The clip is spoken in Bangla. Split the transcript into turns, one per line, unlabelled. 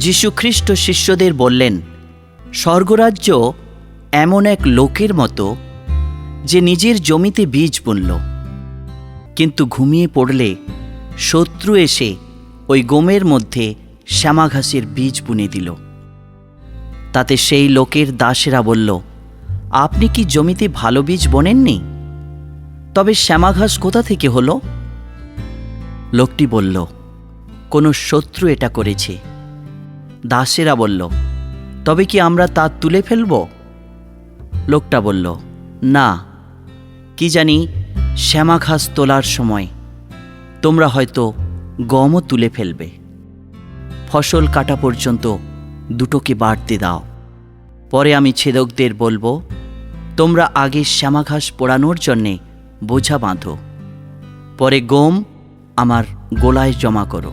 যীশুখ্রিস্ট শিষ্যদের বললেন, স্বর্গরাজ্য এমন এক লোকের মতো যে নিজের জমিতে বীজ বুনল, কিন্তু ঘুমিয়ে পড়লে শত্রু এসে ওই গমের মধ্যে শ্যামাঘাসের বীজ বুনে দিল। তাতে সেই লোকের দাসেরা বলল, আপনি কি জমিতে ভালো বীজ বোনেননি? তবে শ্যামাঘাস কোথা থেকে হলো? লোকটি বলল, কোনো শত্রু এটা করেছে। দাসেরা বলল, তবে কি আমরা তা তুলে ফেলব? লোকটা বলল, না, কি জানি শ্যামাঘাস তোলার সময় তোমরা হয়তো গমও তুলে ফেলবে। ফসল কাটা পর্যন্ত দুটোকে বাড়তে দাও, পরে আমি ছেদকদের বলবো, তোমরা আগে শ্যামাঘাস পোড়ানোর জন্যে বোঝা বাঁধো, পরে গম আমার গোলায় জমা করো।